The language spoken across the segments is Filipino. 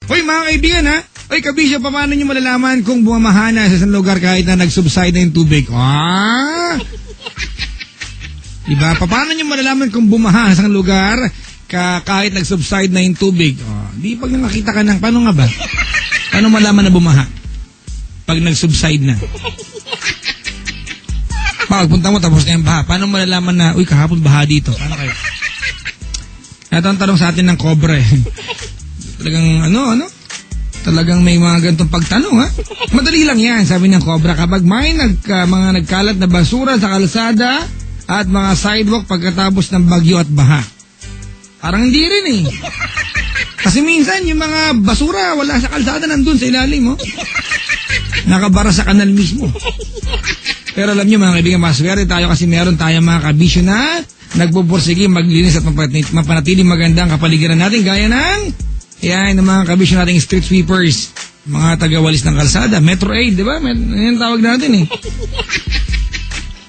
Hoy mga kaibigan ha. Hoy kabisyo, paano nyo malalaman kung bumamaha na sa isang lugar kahit na nag-subside na yung tubig? Diba? Paano nyo malalaman kung bumaha sa isang lugar kahit nag-subside na yung tubig? Di pag nakita ka ng, paano nga ba? Paano malaman na bumaha? Pag nag-subside na. Pagpunta mo tapos na yung baha. Paano malalaman na, uy kahapon baha dito? Paano kayo? Ito ang tanong sa atin ng Cobra eh. Talagang Talagang may mga ganitong pagtanong ha. Madali lang yan, sabi ng Cobra. Kapag may mga nagkalat na basura sa kalsada at mga sidewalk pagkatapos ng bagyo at baha. Parang hindi rin eh. Kasi minsan yung mga basura wala sa kalsada, nandun sa ilalim oh. Nakabara sa kanal mismo. Pero alam nyo mga kaibigan, maswerte tayo kasi meron tayong mga kabisyo na nagpupursige, maglinis at mapanatiling magandang kapaligiran natin gaya ng yan, ng mga kabisyo nating street sweepers, mga tagawalis ng kalsada, Metro Aid, di ba? Yan tawag natin eh.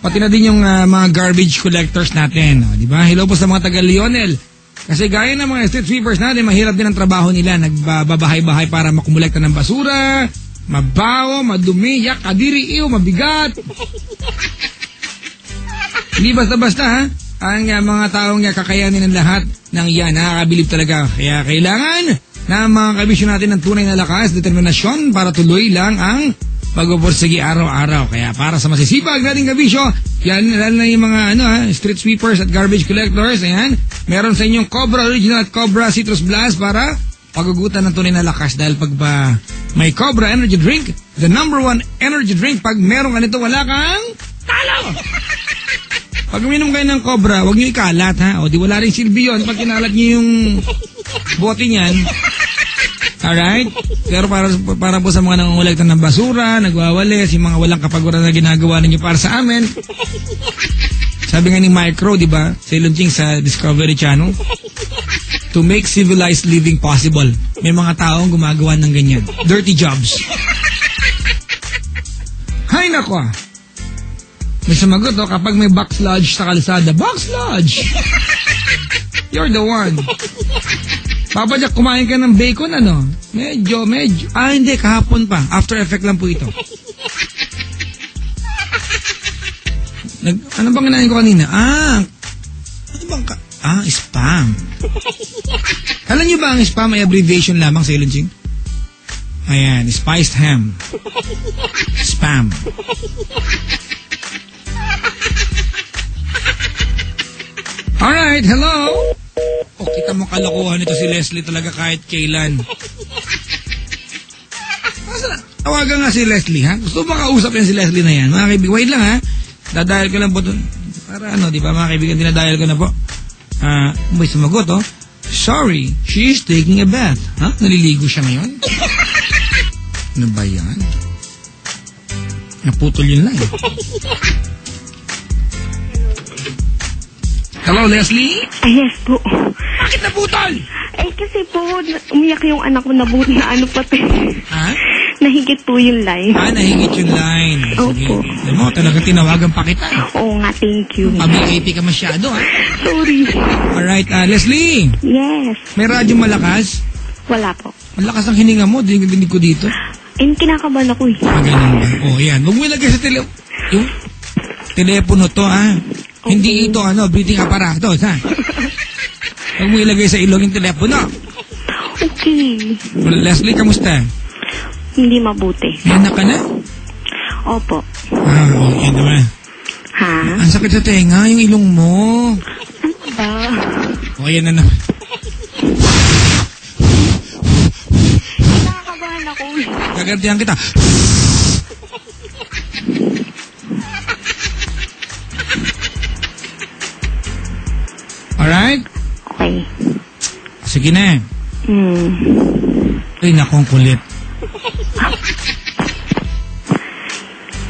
Pati na din yung mga garbage collectors natin, di ba? Hello po sa mga taga Lionel. Kasi gaya ng mga street sweepers natin, mahirap din ang trabaho nila. Nagbabahay-bahay para makumulekta ng basura, mabaho, madumi, yak, kadiri, mabigat. Hindi basta-basta ha. Ang mga taong kakayanin ng lahat ng yan, nakakabilib talaga. Kaya kailangan na mga kabisyo natin ng tunay na lakas, determinasyon para tuloy lang ang pagpupursige araw-araw. Kaya para sa masisipag nating kabisyo, yan, lalo na yung mga street sweepers at garbage collectors, ayan, meron sa inyong Cobra Original at Cobra Citrus Blast para pagugutan ng tunay na lakas. Dahil pag may Cobra Energy Drink, the #1 energy drink, pag meron ka nito, wala kang talo! Pag uminom kayo ng Cobra, huwag nyo ikalat ha. O di wala rin silbi yun pag kinalat nyo yung bote niyan. Alright? Pero para po sa mga nangungulekta ng basura, nagwawalis, yung mga walang kapaguran na ginagawa ninyo para sa amin. Sabi nga ni Micro, di ba? Sa Ilunching sa Discovery Channel. To make civilized living possible. May mga taong gumagawa ng ganyan. Dirty jobs. Hay nako. May sumagot kapag may box lodge sa kalsada. Box lodge! You're the one. Papa Jack, kumain ka ng bacon, Medyo. Hindi, kahapon pa. After effect lang po ito. Ano bang kinain ko kanina? Spam. Alam niyo ba ang spam ay abbreviation lamang sa Ilunching? Ayan, spiced ham. Spam. Alright, hello? Kita mo kalokohan nito si Leslie talaga kahit kailan. Tawagan nga si Leslie, ha? Gusto mo makausap yan si Leslie na yan? Mga kaibigan, wait lang, ha? Dadayal ko lang po dun. Para di ba mga kaibigan, dinadayal ko na po. May sumagot, Sorry, she is taking a bath. Naliligo siya ngayon? Ano ba yan? Naputol yun lang. Hello, Leslie? Yes po. Bakit naputol? Kasi po, umiyak yung anak ko na pati. Ha? Nahigit po yung line. Nahigit yung line. Sige. Opo. Alam mo, talaga tinawagan pa kita. Oo nga, thank you. Abi-AP ka masyado, ha? Sorry. Alright, Leslie. Yes. May radyo malakas? Wala po. Malakas ang hininga mo, dinig ko dito. Kinakabahan ako eh. Ganun ba? Yan. Huwag mo ilagay sa yung telepono to, ha? Okay. Hindi ito, breathing apparatus, ha? Huwag mo ilagay sa ilong yung telepono. Okay. Leslie, kamusta? Hindi mabuti. Anak ka na? Opo. Yan naman. Ha? Ang sakit sa tenga, yung ilong mo. Ano ba? Yan na naman. Nakakabahan ako. Gagantihan kita. Alright? Okay. Sige na. Ay, naku, ang kulit.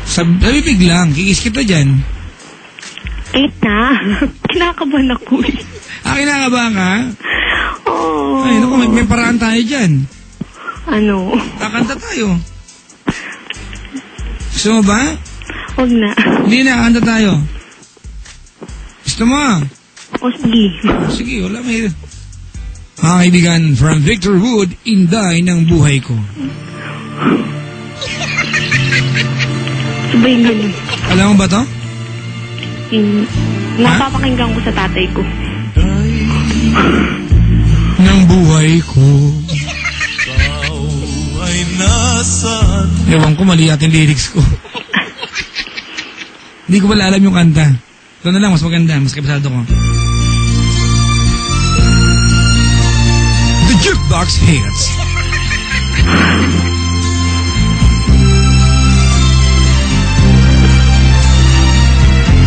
Sabi biglang, kikis kita dyan. Na. Kinakabahan ako. Kinakabahan ka? Oo. Ay, naku, may paraan tayo dyan. Ano? Kakanta tayo. Gusto mo ba? Huwag na. Hindi na, kakanta tayo. Gusto mo? O sige. Sige, wala may... Mga kaibigan, from Victor Wood, Inday ng buhay ko. Sabay ganun. Alam mo ba to? Napapakinggan ko sa tatay ko. Ng buhay ko. Ay nasan? Ewan ko, mali ating lyrics ko. Hindi ko pala alam yung kanta. Ito na lang, mas maganda, mas kapasado ko. The Jukebox Hits.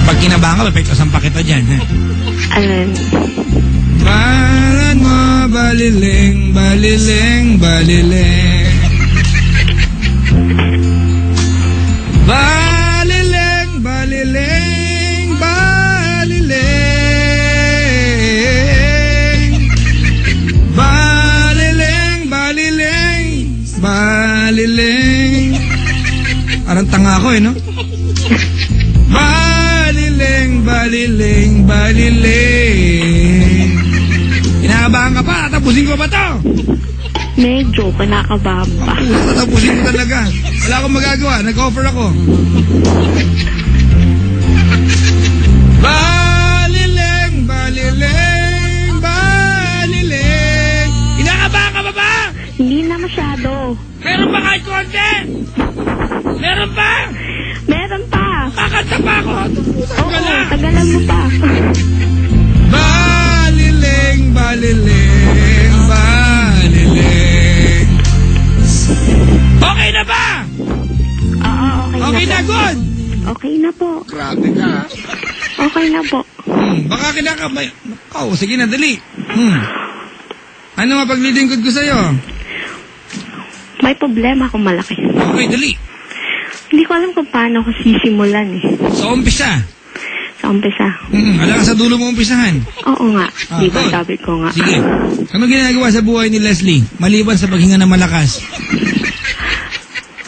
Pag kinabahan ka, perfecto, sampa kita dyan. Alam. Balan mo, baliling, baliling, baliling. Baliling, baliling, baliling. Baliling, baliling, baliling. Parang tanga ako no? Baliling, baliling, baliling. Inaabahan ka pa, tapusin ko ba to? Medyo, kinakabahan pa. Tapusin ko talaga. Wala akong magagawa, nag-offer ako. Baliling, baliling, baliling. Inaabahan ka ba? Hindi na masyado. Meron ba kahit konti? Meron pa? Meron pa. Kakanta pa ako. Oo, tagalan mo pa. Baliling, baliling, baliling. Okay na ba? Oo, okay na po. Good? Okay na po. Grabe ka. Okay na po. Baka kinakabay. Oh, sige na, dali. Ano nga paglilingkod ko sa'yo? May problema akong malaki. Okay, dali. Hindi ko alam kung paano ko sisimulan eh. Sa umpisa. Sa umpisa. Alam ka sa dulo mo umpisahan. Oo nga. Di ba good. sabi ko nga. Sige. Ano ginagawa sa buhay ni Leslie? Maliban sa paghinga ng malakas.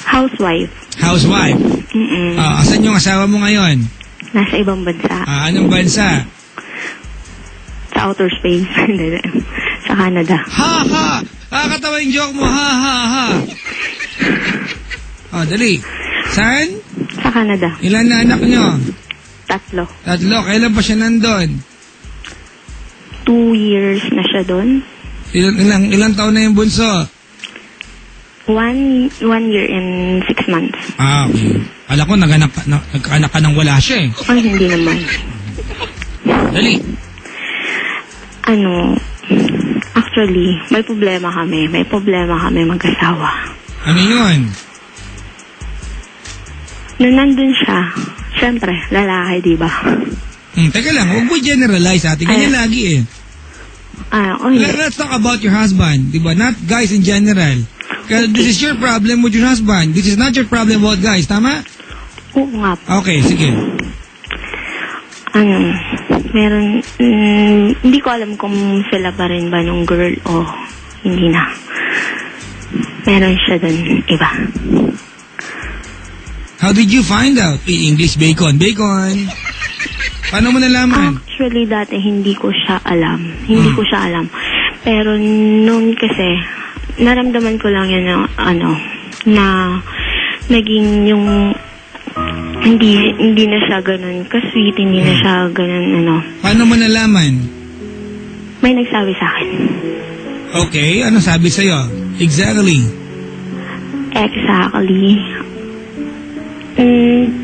Housewife. Housewife. Asan yung asawa mo ngayon? Nasa ibang bansa. Anong bansa? Sa outer space. Sa Canada. Ha ha! Nakakatawa yung joke mo. Ha ha ha! Dali. Saan? Sa Canada. Ilan na anak nyo? 3. 3. Kailan pa siya nandun? 2 years na siya doon. Ilang taon na yung bunso? 1 year and 6 months. Okay. Alam ko, nagkaanak ka nang wala siya eh. Ay, hindi naman. Dali. Actually, may problema kami. May problema kami mag-asawa. Ano yun? Nung nandun siya, syempre, lalaki, di ba? Teka lang, huwag mo generalize atin. Ganyan lagi eh. Let's talk about your husband, di ba? Not guys in general. Because this is your problem with your husband. This is not your problem about guys, tama? Oo nga po. Okay, sige. Meron, hindi ko alam kung sila pa rin ba nung girl o hindi na. Meron siya dun, iba. How did you find out? English bacon. Bacon. Paano mo nalaman? Actually, dati hindi ko siya alam. Hindi ko siya alam. Pero noon kasi, naramdaman ko lang yun na naging yung hindi na siya ganun ka-sweet, hindi na siya ganun Paano mo nalaman? May nagsabi sa akin. Okay, ano sabi sa'yo? Exactly.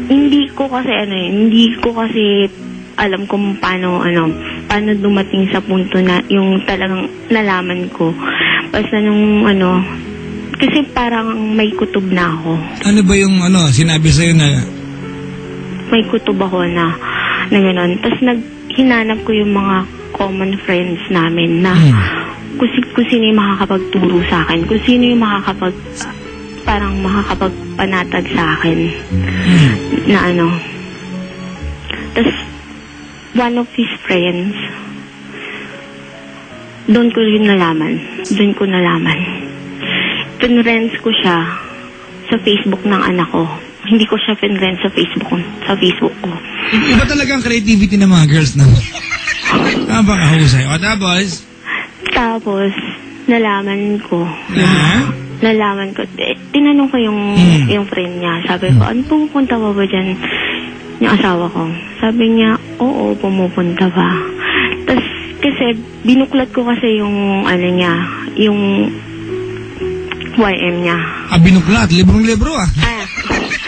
Hindi ko kasi alam kung paano dumating sa punto na yung talagang nalaman ko. Basta nung kasi parang may kutob na ako. Ano ba yung sinabi sa'yo na? May kutob ako na gano'n. Tapos hinanap ko yung mga common friends namin na kung sino yung makakapagturo sa akin, kung sino yung parang makakapagpanatag sa akin na Tapos, one of his friends, doon ko nalaman. Pinrends ko siya sa Facebook ng anak ko. Hindi ko siya pinrends sa Facebook ko. Iba talagang creativity ng mga girls na. Napakahusay. O tapos? Tapos, nalaman ko, tinanong ko yung friend niya. Sabi ko, ano pumupunta ba dyan yung asawa ko? Sabi niya, oo, pumupunta ba. Tapos, kasi, binuklat ko kasi yung, yung YM niya. Binuklat? Librong-libro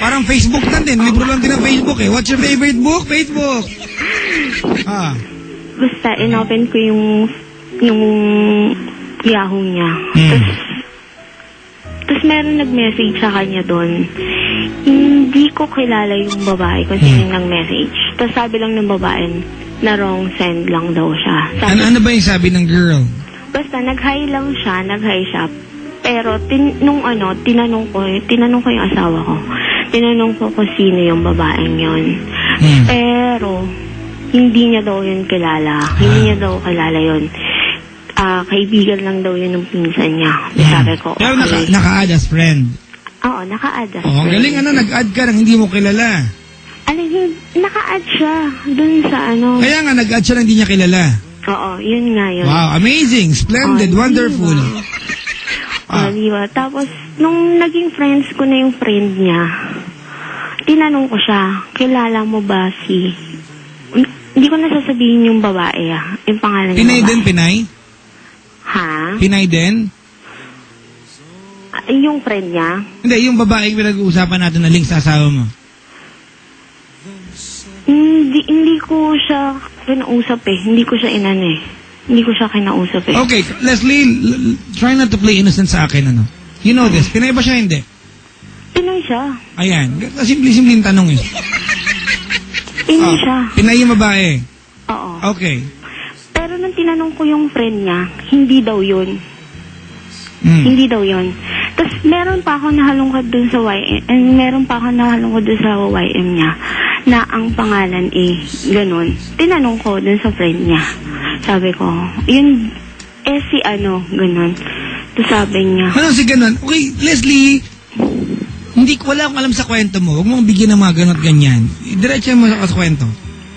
Parang Facebook lang din. Libro lang din ang Facebook What's your favorite book? Facebook. Basta, inopen ko yung Yahoo niya. Tapos meron nag-message sa kanya doon. Hindi ko kilala yung babae kung sino yung nag-message. Tapos sabi lang ng babae na wrong send lang daw siya. Sabi, ano ba yung sabi ng girl? Basta nag-hi lang siya, nag-hi siya. Pero tinanong ko yung asawa ko. Tinanong ko kung sino yung babaeng yon. Pero hindi niya daw yun kilala. Hindi niya daw kilala yun. Kaibigan lang daw yun ng pinsan niya. Sabi ko, okay. Pero naka-add as friend? Oo, naka-add as friend. Galing nag-add ka nang hindi mo kilala. Naka-add siya dun sa Kaya nga, nag-add siya nang hindi niya kilala. Oo, yun nga yun. Wow, amazing, splendid, wonderful. Diba? Tapos, nung naging friends ko na yung friend niya, tinanong ko siya, kilala mo ba si... Hindi ko nasasabihin yung babae yung pangalan niya. Pinay din, Pinay? Ha? Pinay din? Yung friend niya? Hindi, yung babae yung pinag-uusapan natin na link sa asawa mo. Hindi ko siya kinausap Hindi ko siya Hindi ko siya kinausap Okay, Leslie, try not to play innocent sa akin, You know this. Pinay ba siya, hindi? Pinay siya. Ayan. Simple-simple tanong Pinay siya. Pinay yung babae? Oo. Okay. Pero nung tinanong ko yung friend niya, hindi daw yun. Hindi daw yun. Tapos meron pa ako nahalungkot dun sa YM niya na ang pangalan ganun. Tinanong ko dun sa friend niya. Sabi ko, yun, si ganun. Tapos sabi niya. Ano si ganun? Okay, Leslie, wala akong alam sa kwento mo. Huwag mong bigyan ng mga ganun at ganyan. Diretso mo sa kwento.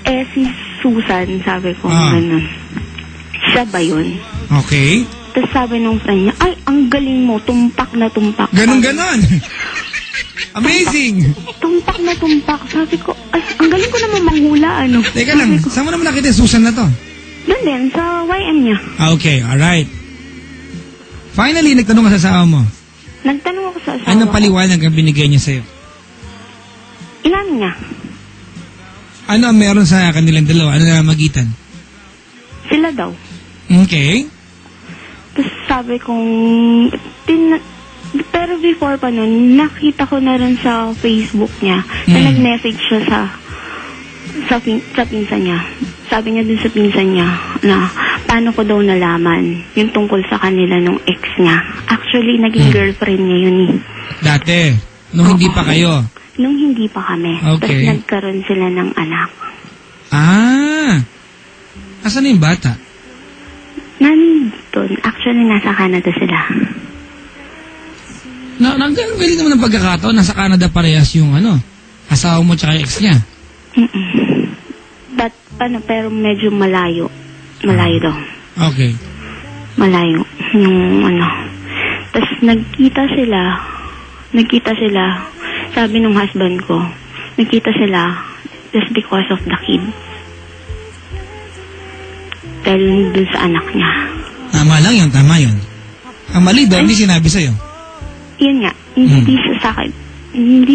Si Susan, sabi ko, ganun. Siya ba yun? Okay. Tapos sabi nung friend niya, ay, ang galing mo, tumpak na tumpak. Ganon. Amazing. Tumpak na tumpak. Sabi ko, ay, ang galing ko naman manghula, Teka lang, saan mo naman nakita yung Susan na to? Doon din, sa YM niya. Okay, alright. Finally, nagtanong ka sa asawa mo? Nagtanong ako sa asawa. Anong paliwanag ang binigay niya sa'yo? Ilan niya? Ano ang meron sa kanilang dalawa? Ano na magitan? Sila daw. Okay. Tapos sabi kong, pero before pa nun, nakita ko na rin sa Facebook niya na nag-message siya sa pinsan niya. Sabi niya dun sa pinsan niya na paano ko daw nalaman yung tungkol sa kanila nung ex niya. Actually, naging girlfriend niya yun Dati? Nung hindi pa kayo? Nung hindi pa kami. Okay. Tapos nagkaroon sila ng anak. Asan yung bata? Nandun. Actually, nasa Canada sila. Ang galing naman ng pagkakataon. Nasa Canada parehas yung asawa mo tsaka ex niya. Pero medyo malayo. Malayo daw. Okay. Malayo. Tapos nagkita sila. Sabi ng husband ko, nagkita sila just because of the kid. Dahil dun sa anak niya. Tama yun. Ang mali daw, hindi sinabi sa'yo. Yun nga, hindi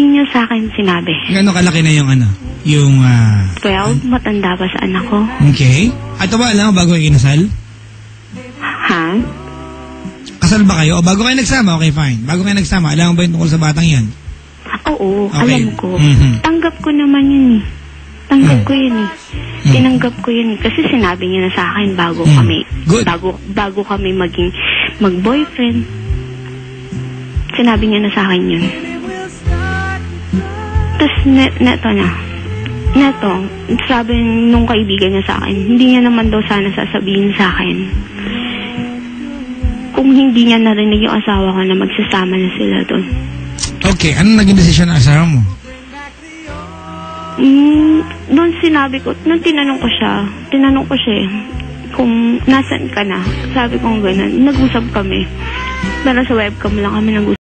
niya sa akin sinabi. Gano'ng kalaki na yung Yung, 12, matanda pa sa anak ko. Okay. At ba, alam mo, bago kayo kinasal? Ha? Kasal ba kayo? O bago kayo nagsama? Okay, fine. Bago kayo nagsama, alam mo ba yung tungkol sa batang yan? Oo, okay. Alam ko. Tanggap ko naman yun Tanggap ko yun Tinanggap ko yun Kasi sinabi niya na sa akin bago kami. Good. Bago kami mag-boyfriend. Sinabi niya na sa akin yun. Tapos, neto, sabi nung kaibigan niya sa akin, hindi niya naman daw sana sasabihin sa akin kung hindi niya narinig yung asawa ko na magsasama na sila doon. Okay, anong naging desisyon ng asawa mo? Doon sinabi ko, nung tinanong ko siya kung nasan ka na. Sabi ko gano'n. Nag-usap kami. Pero sa webcam lang kami nag-usap.